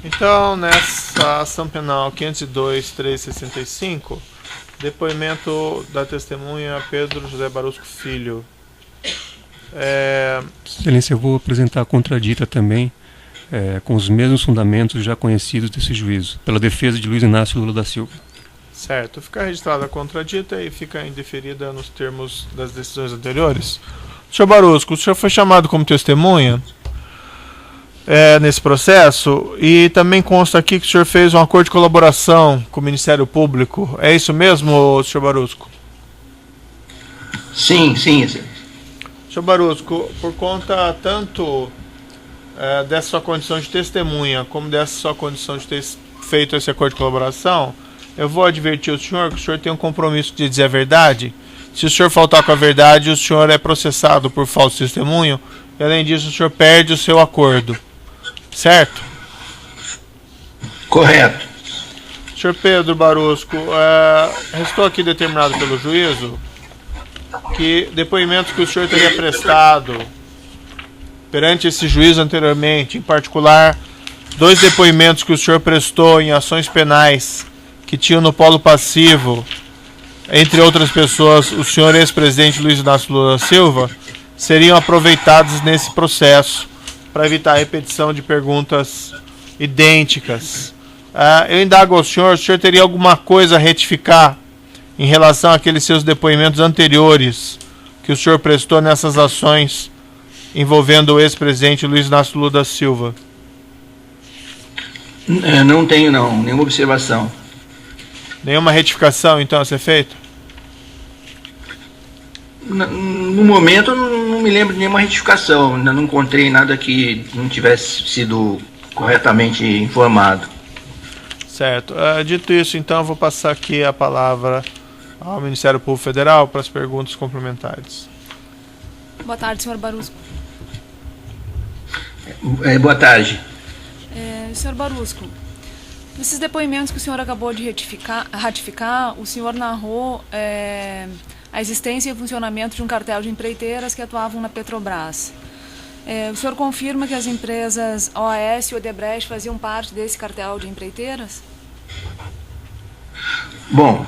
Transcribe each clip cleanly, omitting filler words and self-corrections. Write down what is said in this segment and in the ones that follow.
Então, nessa ação penal 502.365, depoimento da testemunha Pedro José Barusco Filho. Excelência, eu vou apresentar a contradita também, com os mesmos fundamentos já conhecidos desse juízo, pela defesa de Luiz Inácio Lula da Silva. Certo. Fica registrada a contradita e fica indeferida nos termos das decisões anteriores. Senhor Barusco, o senhor foi chamado como testemunha nesse processo e também consta aqui que o senhor fez um acordo de colaboração com o Ministério Público. É isso mesmo, senhor Barusco? Sim. Senhor Barusco, por conta tanto dessa sua condição de testemunha como dessa sua condição de ter feito esse acordo de colaboração, eu vou advertir o senhor que o senhor tem um compromisso de dizer a verdade. Se o senhor faltar com a verdade, o senhor é processado por falso testemunho e, além disso, o senhor perde o seu acordo. Certo? Correto. Senhor Pedro Barusco, restou aqui determinado pelo juízo que depoimentos que o senhor teria prestado perante esse juízo anteriormente, em particular, 2 depoimentos que o senhor prestou em ações penais que tinham no polo passivo, entre outras pessoas, o senhor ex-presidente Luiz Inácio Lula da Silva, seriam aproveitados nesse processo para evitar a repetição de perguntas idênticas. Eu indago ao senhor, o senhor teria alguma coisa a retificar em relação àqueles seus depoimentos anteriores que o senhor prestou nessas ações envolvendo o ex-presidente Luiz Inácio Lula da Silva? Não tenho, nenhuma observação. Nenhuma retificação, então, a ser feita? No momento, não me lembro de nenhuma retificação. Ainda não encontrei nada que não tivesse sido corretamente informado. Certo. Dito isso, então, eu vou passar aqui a palavra ao Ministério Público Federal para as perguntas complementares. Boa tarde, senhor Barusco. Boa tarde. Senhor Barusco, nesses depoimentos que o senhor acabou de ratificar, o senhor narrou a existência e o funcionamento de um cartel de empreiteiras que atuavam na Petrobras. O senhor confirma que as empresas OAS e Odebrecht faziam parte desse cartel de empreiteiras? Bom,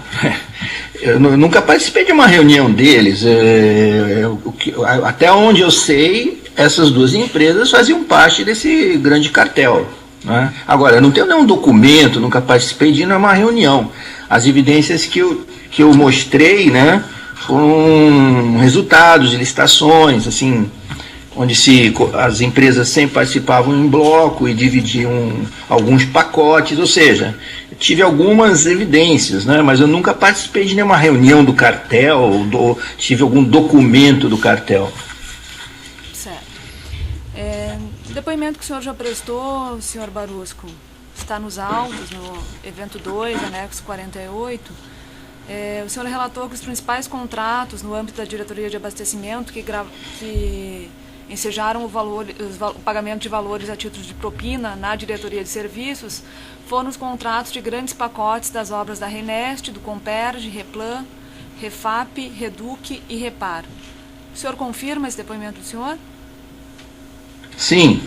eu nunca participei de uma reunião deles. Até onde eu sei, essas 2 empresas faziam parte desse grande cartel, né? Agora, eu não tenho nenhum documento, nunca participei de uma reunião. As evidências que eu mostrei, né, foram resultados de licitações, assim, onde as empresas sempre participavam em bloco e dividiam alguns pacotes, ou seja, tive algumas evidências, né, mas eu nunca participei de nenhuma reunião do cartel, tive algum documento do cartel. Certo. O depoimento que o senhor já prestou, senhor Barusco, está nos autos, no evento 2, anexo 48. O senhor relatou que os principais contratos no âmbito da diretoria de abastecimento que ensejaram o pagamento de valores a título de propina na diretoria de serviços foram os contratos de grandes pacotes das obras da Renest, do Comperj, Replan, Refap, Reduc e Repar. O senhor confirma esse depoimento do senhor? Sim.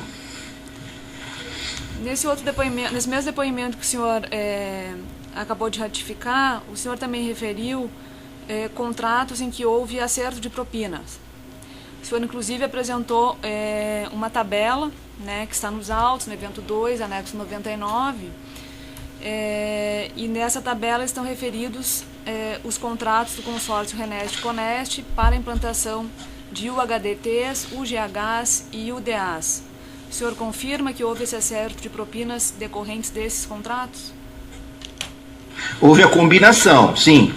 Nesse mesmo depoimento que o senhor acabou de ratificar, o senhor também referiu contratos em que houve acerto de propinas. O senhor, inclusive, apresentou uma tabela, né, que está nos autos, no evento 2, anexo 99, e nessa tabela estão referidos os contratos do consórcio Renest-Conest para a implantação de UHDTs, UGHs e UDAs. O senhor confirma que houve esse acerto de propinas decorrentes desses contratos? Houve a combinação, sim.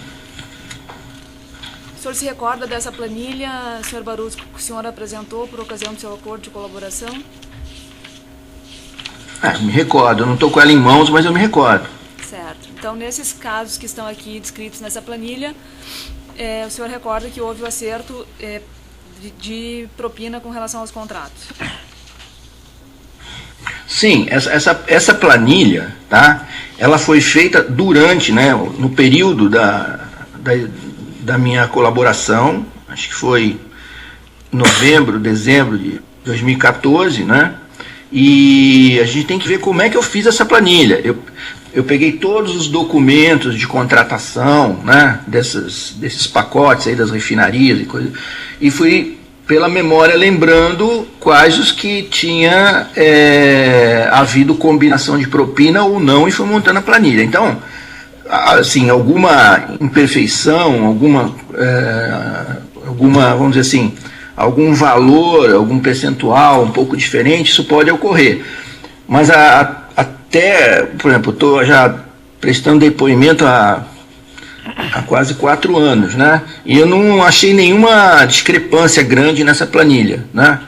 O senhor se recorda dessa planilha, senhor Barusco, que o senhor apresentou por ocasião do seu acordo de colaboração? Me recordo. Eu não estou com ela em mãos, mas eu me recordo. Certo. Então, nesses casos que estão aqui descritos nessa planilha, o senhor recorda que houve o acerto de propina com relação aos contratos? Sim, essa planilha, tá? Ela foi feita durante, né, no período da minha colaboração, acho que foi novembro, dezembro de 2014, né? E a gente tem que ver como é que eu fiz essa planilha. Eu peguei todos os documentos de contratação, né, desses pacotes aí das refinarias e coisas, e fui pela memória lembrando quais os que tinha havido combinação de propina ou não, e fui montando a planilha. Então, assim, alguma imperfeição, alguma, vamos dizer assim, algum valor, algum percentual um pouco diferente, isso pode ocorrer. Mas até, por exemplo, estou já prestando depoimento há quase 4 anos, né? E eu não achei nenhuma discrepância grande nessa planilha, né?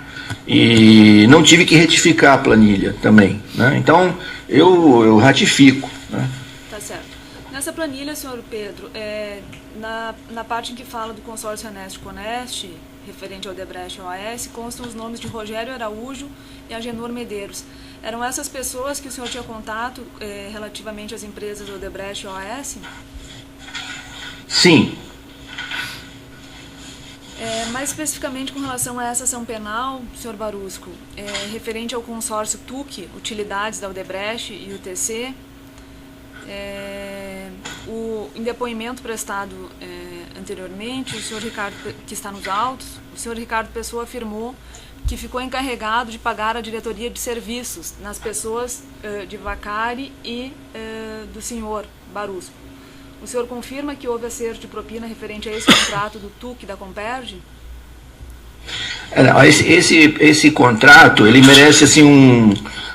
E não tive que retificar a planilha também, né? Então, eu ratifico, né? Tá certo. Nessa planilha, senhor Pedro, na parte em que fala do consórcio Anest-Conest, referente ao Odebrecht e OAS, constam os nomes de Rogério Araújo e Agenor Medeiros. Eram essas pessoas que o senhor tinha contato relativamente às empresas Odebrecht e OAS? Sim. Mais especificamente com relação a essa ação penal, senhor Barusco, referente ao consórcio TUC, Utilidades da Odebrecht e UTC, em depoimento prestado anteriormente, o senhor Ricardo, que está nos autos, o senhor Ricardo Pessoa afirmou que ficou encarregado de pagar a diretoria de serviços nas pessoas de Vacari e do senhor Barusco. O senhor confirma que houve acerto de propina referente a esse contrato do TUC da Comperj? Esse contrato, ele merece assim,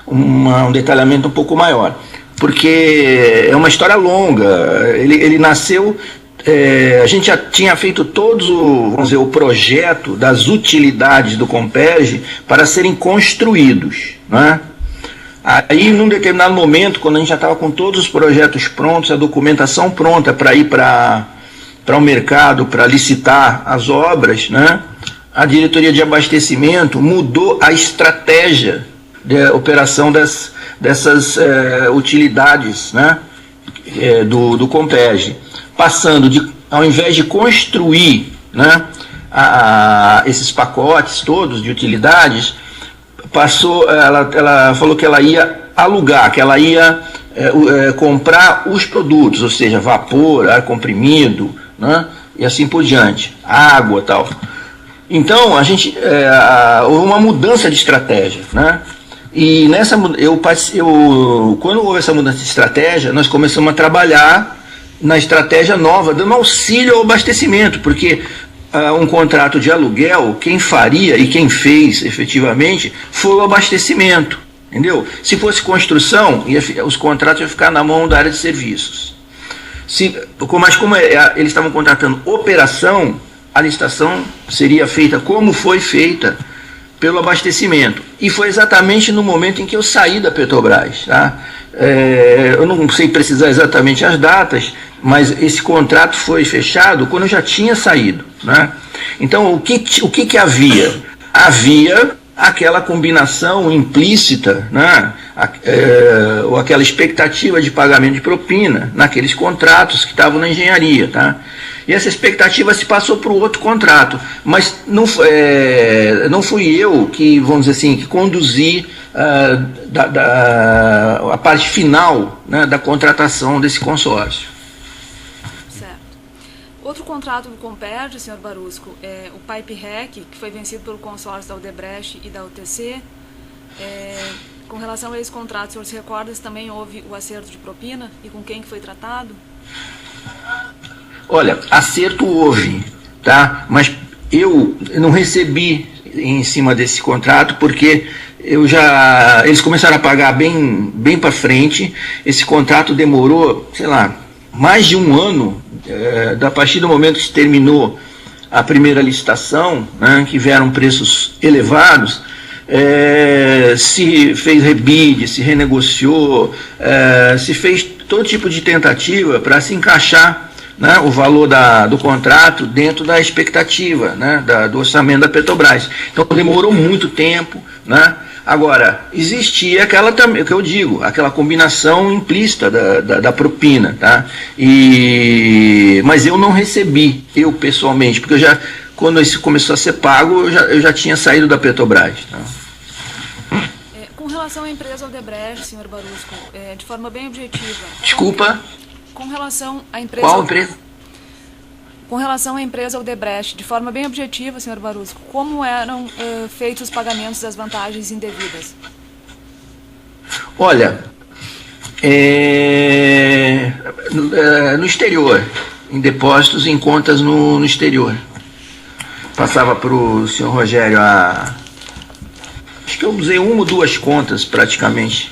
um detalhamento um pouco maior, porque é uma história longa. Ele nasceu, a gente já tinha feito vamos dizer, o projeto das utilidades do Comperj para serem construídos, né? Aí, num determinado momento, quando a gente já estava com todos os projetos prontos, a documentação pronta para ir para o mercado, para licitar as obras, né, a diretoria de abastecimento mudou a estratégia de operação dessas utilidades, né, do Comperj, passando ao invés de construir, né, esses pacotes todos de utilidades, ela falou que ela ia alugar, que ela ia comprar os produtos, ou seja, vapor, ar comprimido, né, e assim por diante, água e tal. Então, houve uma mudança de estratégia, né? E quando houve essa mudança de estratégia, nós começamos a trabalhar na estratégia nova, dando auxílio ao abastecimento, porque um contrato de aluguel, quem faria e quem fez efetivamente foi o abastecimento, entendeu? Se fosse construção, os contratos iam ficar na mão da área de serviços. Mas como eles estavam contratando operação, a licitação seria feita como foi feita pelo abastecimento. E foi exatamente no momento em que eu saí da Petrobras, tá? Eu não sei precisar exatamente as datas, mas esse contrato foi fechado quando eu já tinha saído, né? Então, o que havia? Havia aquela combinação implícita, né? Ou aquela expectativa de pagamento de propina naqueles contratos que estavam na engenharia, tá? E essa expectativa se passou para o outro contrato, mas não fui eu que, vamos dizer assim, que conduzi a parte final, né, da contratação desse consórcio. Certo. Outro contrato do Comperj, senhor Barusco, é o Pipe Rec, que foi vencido pelo consórcio da Odebrecht e da UTC. Com relação a esse contrato, o senhor se recorda se também houve o acerto de propina e com quem que foi tratado? Olha, acerto houve, tá? Mas eu não recebi em cima desse contrato, porque eles começaram a pagar bem para frente. Esse contrato demorou, sei lá, mais de um ano, a partir do momento que se terminou a primeira licitação, né, que vieram preços elevados, se fez rebid, se renegociou, se fez todo tipo de tentativa para se encaixar, né, o valor do contrato dentro da expectativa, né, do orçamento da Petrobras. Então demorou muito tempo, né? Agora, existia aquela também, que eu digo, aquela combinação implícita da propina, tá? Mas eu não recebi, eu pessoalmente, porque quando isso começou a ser pago, eu já tinha saído da Petrobras, tá? Com relação à empresa Odebrecht, senhor Barusco, de forma bem objetiva. Desculpa, Com relação à empresa... qual empresa? Com relação à empresa Odebrecht, de forma bem objetiva, senhor Barusco, como eram feitos os pagamentos das vantagens indevidas? Olha, no exterior, em depósitos em contas no exterior. Passava para o senhor Rogério acho que eu usei uma ou duas contas praticamente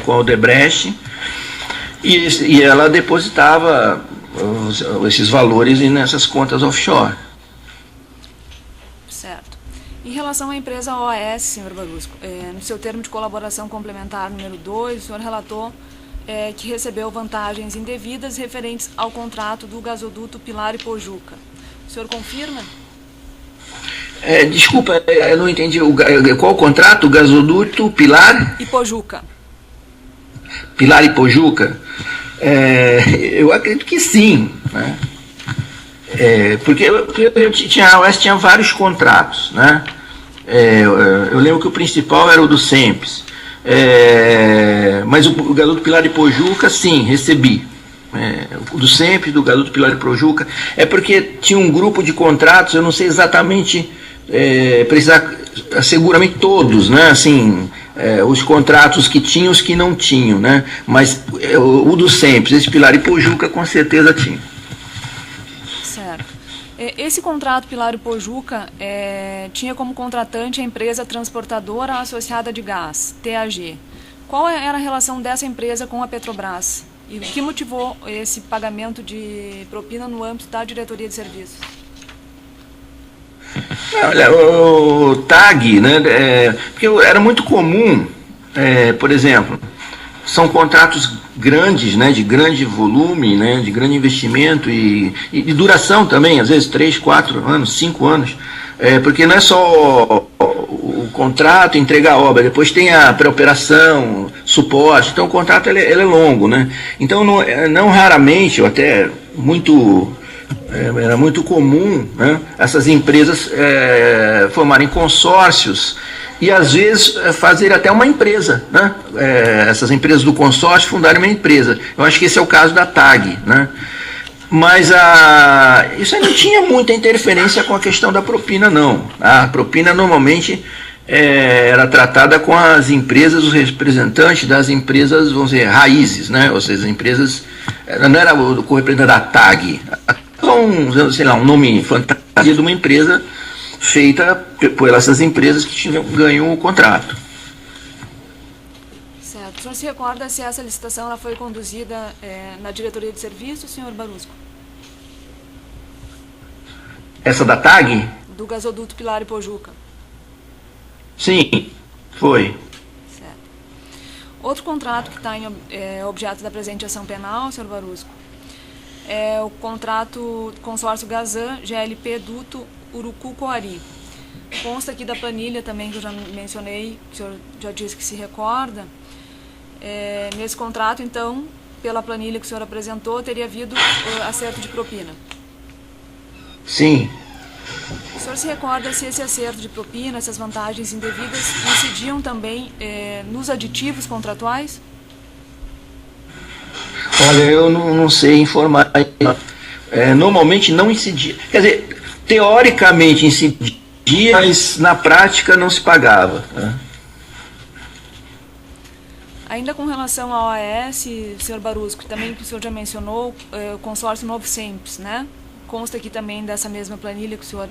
com a Odebrecht e ela depositava esses valores nessas contas offshore. Certo. Em relação à empresa OAS, senhor Barusco, no seu termo de colaboração complementar número 2, o senhor relatou que recebeu vantagens indevidas referentes ao contrato do gasoduto Pilar e Pojuca. O senhor confirma? Desculpa, eu não entendi. Qual o contrato? O gasoduto Pilar? E Pojuca. Pilar e Pojuca? Eu acredito que sim, né? Porque a OAS tinha vários contratos, né? Eu lembro que o principal era o do SEMPES, mas o gasoduto Pilar e Pojuca, sim, recebi. O do SEMPES, do gasoduto Pilar e Pojuca, porque tinha um grupo de contratos, eu não sei exatamente, precisar, seguramente todos, né? Assim, os contratos que tinham, os que não tinham, né? Mas o do SEMPES, esse Pilar e Pojuca, com certeza tinha. Certo. Esse contrato Pilar e Pojuca tinha como contratante a empresa transportadora associada de gás, TAG. Qual era a relação dessa empresa com a Petrobras? E o que motivou esse pagamento de propina no âmbito da diretoria de serviços? Olha, o TAG, né, porque era muito comum, por exemplo, são contratos grandes, né, de grande volume, né, de grande investimento e duração também, às vezes 3, 4 anos, 5 anos, porque não é só o contrato, entregar a obra, depois tem a pré-operação, suporte, então o contrato ele é longo, né? Então não raramente, ou até muito... era muito comum, né, essas empresas formarem consórcios e às vezes fazer até uma empresa, né? Essas empresas do consórcio fundarem uma empresa. Eu acho que esse é o caso da TAG, né? Mas isso aí não tinha muita interferência com a questão da propina, não. A propina normalmente era tratada com as empresas, os representantes das empresas, vamos dizer, raízes, né? Ou seja, as empresas, não era o representante da TAG, sei lá, um nome fantasia de uma empresa feita por essas empresas que ganham o contrato. Certo. O senhor se recorda se essa licitação ela foi conduzida na diretoria de serviço, senhor Barusco? Essa da TAG? Do gasoduto Pilar e Pojuca. Sim, foi. Certo. Outro contrato que está em objeto da presente ação penal, senhor Barusco, é o contrato consórcio Gazan GLP Duto Urucu-Coari. Consta aqui da planilha também que eu já mencionei, que o senhor já disse que se recorda. Nesse contrato, então, pela planilha que o senhor apresentou, teria havido acerto de propina. Sim. O senhor se recorda se esse acerto de propina, essas vantagens indevidas, incidiam também nos aditivos contratuais? Olha, eu não sei informar. Normalmente não incidia. Quer dizer, teoricamente incidia, mas na prática não se pagava. Né? Ainda com relação ao OAS, senhor Barusco, também que o senhor já mencionou, o consórcio Novo SEMPES, né? Consta aqui também dessa mesma planilha que o senhor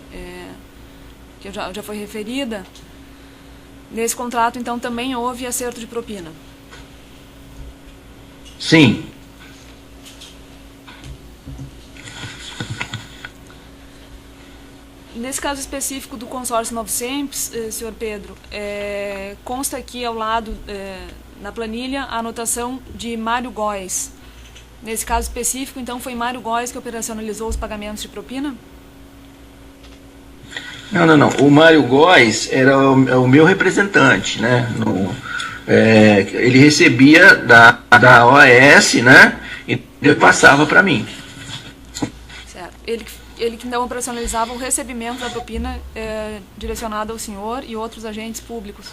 que já foi referida. Nesse contrato, então, também houve acerto de propina. Sim. Nesse caso específico do consórcio Novo SEMPES, senhor Pedro, consta aqui ao lado, na planilha, a anotação de Mário Góes. Nesse caso específico, então, foi Mário Góes que operacionalizou os pagamentos de propina? Não. O Mário Góes era o meu representante, né? Ele recebia da OAS, né? E ele passava para mim. Certo. Ele que não operacionalizava o recebimento da propina direcionada ao senhor e outros agentes públicos.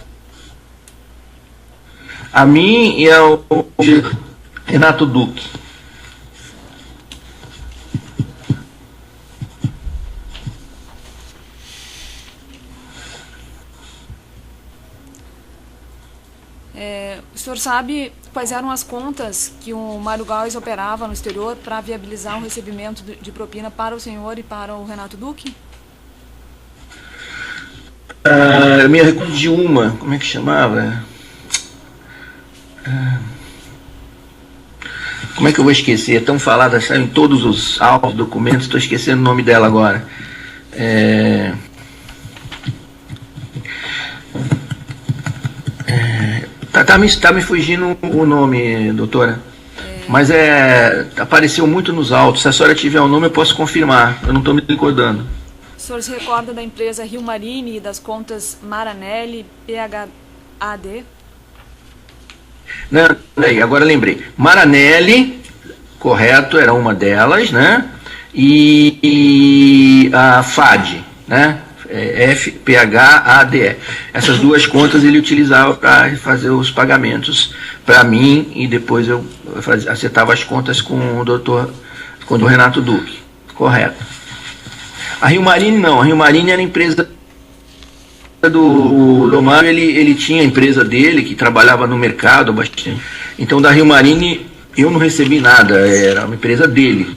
A mim e ao Renato Duque. O senhor sabe quais eram as contas que o Mário Gauss operava no exterior para viabilizar o recebimento de propina para o senhor e para o Renato Duque? Eu me recordo de uma, como é que chamava? Como é que eu vou esquecer? É tão falada, saiu em todos os autos, documentos, estou esquecendo o nome dela agora. Tá me fugindo o nome, doutora. Mas apareceu muito nos autos. Se a senhora tiver o nome, eu posso confirmar. Eu não estou me recordando. O senhor se recorda da empresa Rio Marine e das contas Maranelli, PHAD? Não, agora lembrei. Maranelli, correto, era uma delas, né? E a FAD, né? FPHADE. Essas duas contas ele utilizava para fazer os pagamentos para mim e depois eu acertava as contas com o Renato Duque. Correto. A Rio Marine não, a Rio Marine era a empresa do Mário, ele tinha a empresa dele que trabalhava no mercado bastante. Então da Rio Marine eu não recebi nada, era uma empresa dele.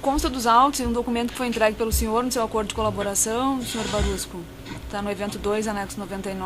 Consta dos autos em um documento que foi entregue pelo senhor no seu acordo de colaboração, senhor Barusco. Está no evento 2, anexo 99.